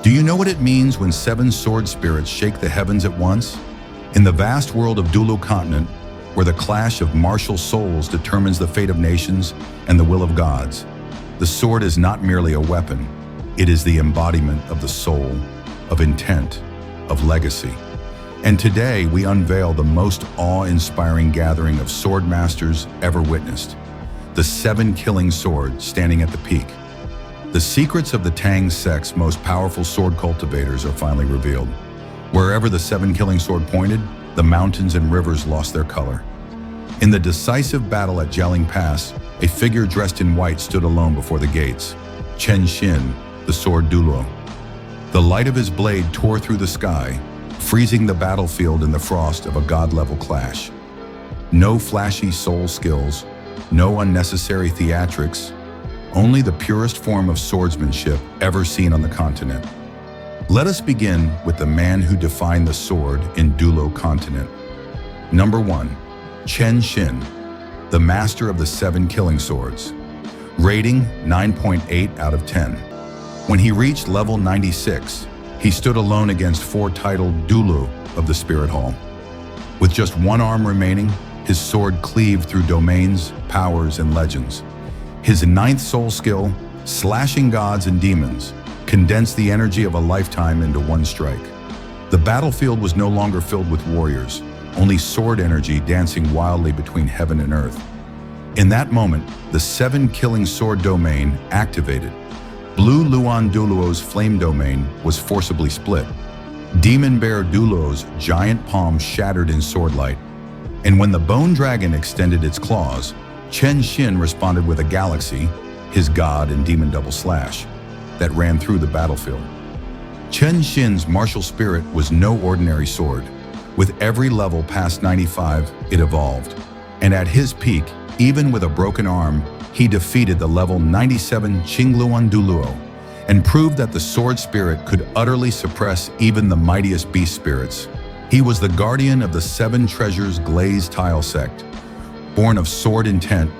Do you know what it means when 7 sword spirits shake the heavens at once? In the vast world of Douluo Continent, where the clash of martial souls determines the fate of nations and the will of gods, the sword is not merely a weapon, it is the embodiment of the soul, of intent, of legacy. And today we unveil the most awe-inspiring gathering of sword masters ever witnessed, the 7 killing sword standing at the peak. The secrets of the Tang Sect's most powerful sword cultivators are finally revealed. Wherever the 7 killing sword pointed, the mountains and rivers lost their color. In the decisive battle at Jialing Pass, a figure dressed in white stood alone before the gates, Chen Xin, the Sword Douluo. The light of his blade tore through the sky, freezing the battlefield in the frost of a god-level clash. No flashy soul skills, no unnecessary theatrics, only the purest form of swordsmanship ever seen on the continent. Let us begin with the man who defined the sword in Douluo Continent. Number 1, Chen Xin, the master of the 7 killing swords. Rating 9.8 out of 10. When he reached level 96, he stood alone against 4 titled Dalu of the Spirit Hall. With just 1 arm remaining, his sword cleaved through domains, powers, and legends. His 9th soul skill, slashing gods and demons, condensed the energy of a lifetime into 1 strike. The battlefield was no longer filled with warriors, only sword energy dancing wildly between heaven and earth. In that moment, the 7 killing sword domain activated. Blue Luan Douluo's flame domain was forcibly split. Demon Bear Douluo's giant palm shattered in sword light. And when the bone dragon extended its claws, Chen Xin responded with a galaxy, his god and demon double slash, that ran through the battlefield. Chen Xin's martial spirit was no ordinary sword. With every level past 95, it evolved. And at his peak, even with a broken arm, he defeated the level 97 Qingluan Douluo and proved that the sword spirit could utterly suppress even the mightiest beast spirits. He was the guardian of the 7 treasures glazed Tang Sect, born of sword intent,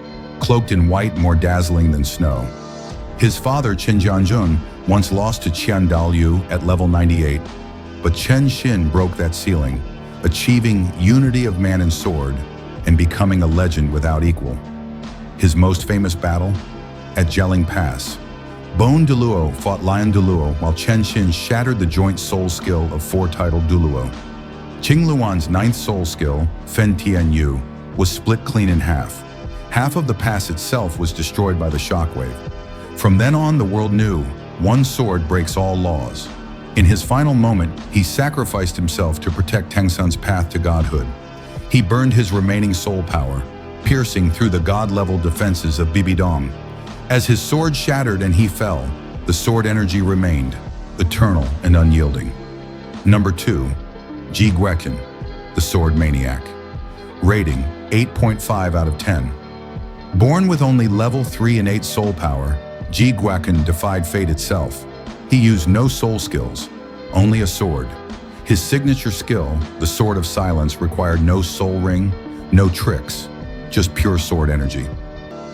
cloaked in white more dazzling than snow. His father, Chen Jianjun, once lost to Qian Dalu at level 98, but Chen Xin broke that ceiling, achieving unity of man and sword and becoming a legend without equal. His most famous battle? At Jialing Pass. Bone Douluo fought Lion Douluo while Chen Xin shattered the joint soul skill of 4-titled Douluo. Qingluan's 9th soul skill, Fen Tian Yu, was split clean in half. Half of the pass itself was destroyed by the shockwave. From then on, the world knew, 1 sword breaks all laws. In his final moment, he sacrificed himself to protect Tang Sect's path to godhood. He burned his remaining soul power, piercing through the god-level defenses of Bibidong. As his sword shattered and he fell, the sword energy remained, eternal and unyielding. Number 2, Ji Juechen, the sword maniac. Rating 8.5 out of 10. Born with only level 3 and 8 soul power, Ji Juechen defied fate itself. He used no soul skills, only a sword. His signature skill, the Sword of Silence, required no soul ring, no tricks, just pure sword energy.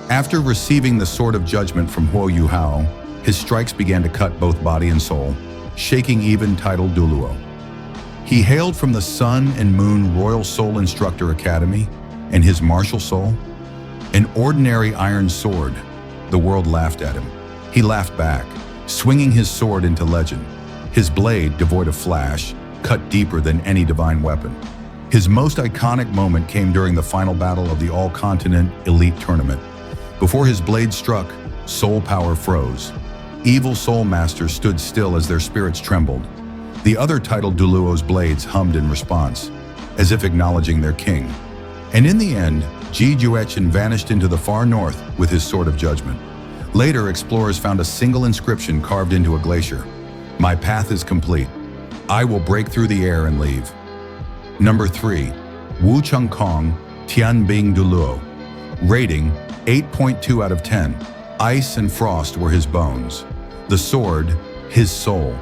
After receiving the Sword of Judgment from Huo Yuhao, his strikes began to cut both body and soul, shaking even titled Douluo. He hailed from the Sun and Moon Royal Soul Instructor Academy, and his martial soul? An ordinary iron sword. The world laughed at him. He laughed back, swinging his sword into legend. His blade, devoid of flash, cut deeper than any divine weapon. His most iconic moment came during the final battle of the All-Continent Elite Tournament. Before his blade struck, soul power froze. Evil soul masters stood still as their spirits trembled. The other titled Douluo's blades hummed in response, as if acknowledging their king. And in the end, Ji Juechen vanished into the far north with his Sword of Judgment. Later, explorers found a single inscription carved into a glacier. "My path is complete. I will break through the air and leave." Number 3, Wu Changkong, Tianbing Douluo. Rating 8.2 out of 10. Ice and frost were his bones. The sword, his soul.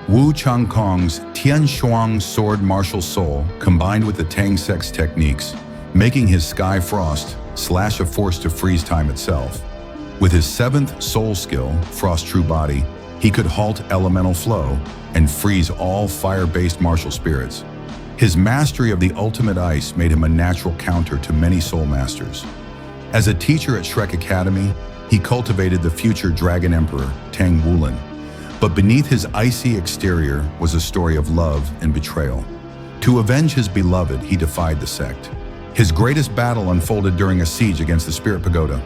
Wu Changkong's Tianshuang sword martial soul combined with the Tang Sect's techniques, making his sky frost slash a force to freeze time itself. With his 7th soul skill, Frost True Body, He could halt elemental flow and freeze all fire-based martial spirits. His mastery of the ultimate ice made him a natural counter to many soul masters. As a teacher at Shrek Academy, he cultivated the future Dragon Emperor, Tang Wulan. But beneath his icy exterior was a story of love and betrayal. To avenge his beloved, he defied the sect. His greatest battle unfolded during a siege against the Spirit Pagoda.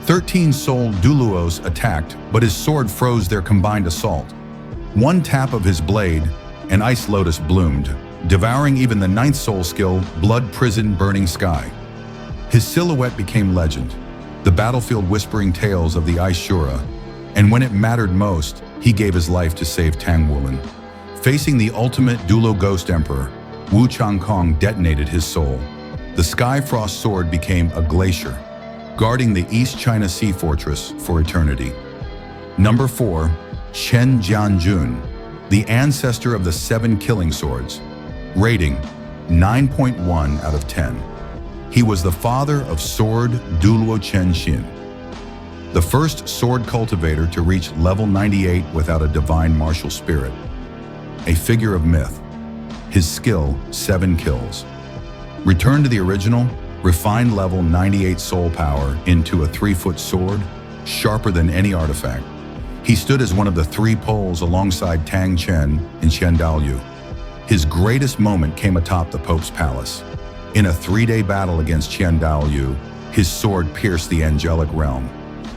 13 Sword Douluos attacked, but his sword froze their combined assault. One tap of his blade, an ice lotus bloomed, devouring even the 9th soul skill, Blood Prison Burning Sky. His silhouette became legend, the battlefield whispering tales of the Ice Shura, and when it mattered most, he gave his life to save Tang Wulan. Facing the ultimate Douluo Ghost Emperor, Wu Changkong detonated his soul. The Skyfrost sword became a glacier, guarding the East China Sea fortress for eternity. Number 4, Shen Jianjun, the ancestor of the 7 killing swords. Rating, 9.1 out of 10. He was the father of Sword Douluo Chen Xin, the first sword cultivator to reach level 98 without a divine martial spirit. A figure of myth. His skill, 7 kills. Return to the original, refined level 98 soul power into a 3-foot sword, sharper than any artifact. He stood as one of the 3 poles alongside Tang Chen in Dalu. His greatest moment came atop the Pope's palace. In a 3-day battle against Dalu, his sword pierced the angelic realm.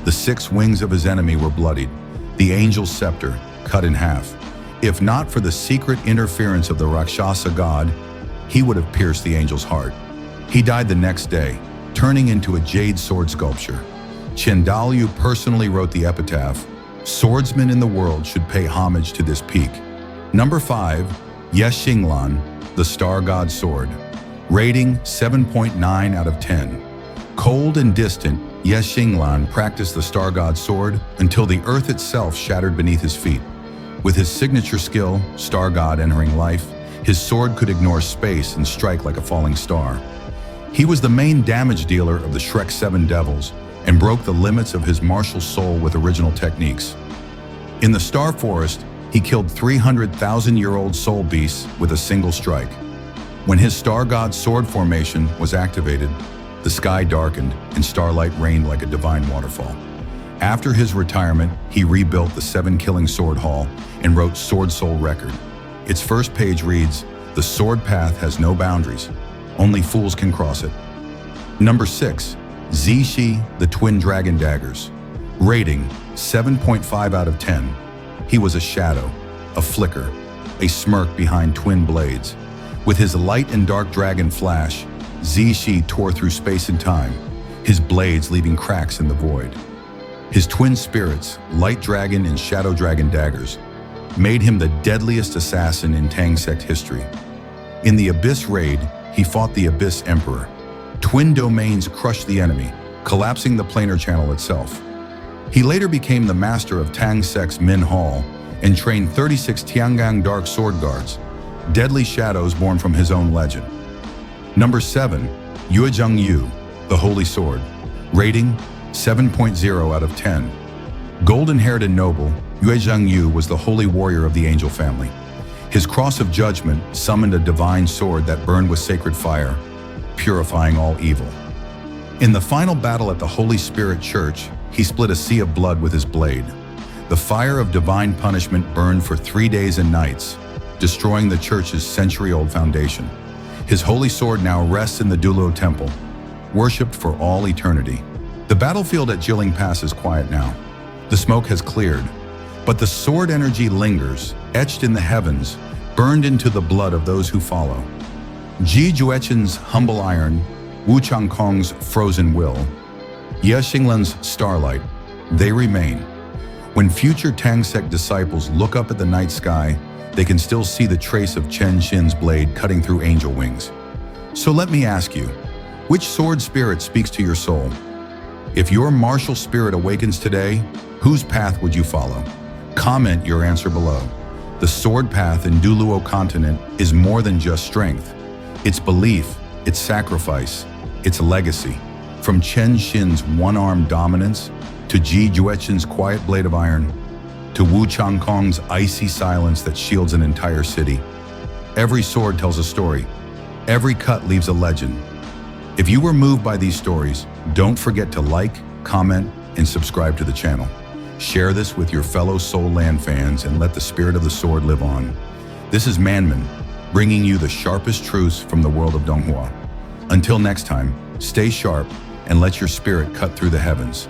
The 6 wings of his enemy were bloodied, the angel's scepter cut in half. If not for the secret interference of the Rakshasa god, he would have pierced the angel's heart. He died the next day, turning into a jade sword sculpture. Dalu personally wrote the epitaph, "Swordsmen in the world should pay homage to this peak." Number 5, Yexinglan, the Star God Sword. Rating, 7.9 out of 10. Cold and distant, Yexinglan practiced the Star God Sword until the earth itself shattered beneath his feet. With his signature skill, Star God entering life, his sword could ignore space and strike like a falling star. He was the main damage dealer of the Shrek 7 Devils and broke the limits of his martial soul with original techniques. In the Star Forest, he killed 300,000-year-old soul beasts with a single strike. When his Star God sword formation was activated, the sky darkened and starlight rained like a divine waterfall. After his retirement, he rebuilt the 7 Killing Sword Hall and wrote Sword Soul Record. Its first page reads, "The sword path has no boundaries. Only fools can cross it." Number 6, Zishi, the Twin Dragon Daggers. Rating, 7.5 out of 10. He was a shadow, a flicker, a smirk behind twin blades. With his light and dark dragon flash, Zishi tore through space and time, his blades leaving cracks in the void. His twin spirits, Light Dragon and Shadow Dragon daggers, made him the deadliest assassin in Tang Sect history. In the Abyss Raid, he fought the Abyss Emperor. Twin domains crushed the enemy, collapsing the planar channel itself. He later became the master of Tang Sect's Min Hall and trained 36 Tiangang Dark Sword Guards, deadly shadows born from his own legend. Number 7, Yuezheng Yu, the Holy Sword. Rating, 7.0 out of 10. Golden-haired and noble, Yuezheng Yu was the holy warrior of the angel family. His cross of judgment summoned a divine sword that burned with sacred fire, purifying all evil. In the final battle at the Holy Spirit Church, he split a sea of blood with his blade. The fire of divine punishment burned for 3 days and nights, destroying the church's century-old foundation. His holy sword now rests in the Douluo Temple, worshipped for all eternity. The battlefield at Jilin Pass is quiet now. The smoke has cleared, but the sword energy lingers, etched in the heavens, burned into the blood of those who follow. Ji Juechen's humble iron, Wu Changkong's frozen will, Yexinglan's starlight, they remain. When future Tang Sect disciples look up at the night sky, they can still see the trace of Chen Xin's blade cutting through angel wings. So let me ask you, which sword spirit speaks to your soul? If your martial spirit awakens today, whose path would you follow? Comment your answer below. The sword path in Douluo Continent is more than just strength. It's belief, it's sacrifice, it's legacy. From Chen Xin's one-armed dominance to Ji Juechen's quiet blade of iron, to Wu Changkong's icy silence that shields an entire city. Every sword tells a story. Every cut leaves a legend. If you were moved by these stories, don't forget to like, comment, and subscribe to the channel. Share this with your fellow Soul Land fans and let the spirit of the sword live on. This is Manman, bringing you the sharpest truths from the world of Donghua. Until next time, stay sharp and let your spirit cut through the heavens.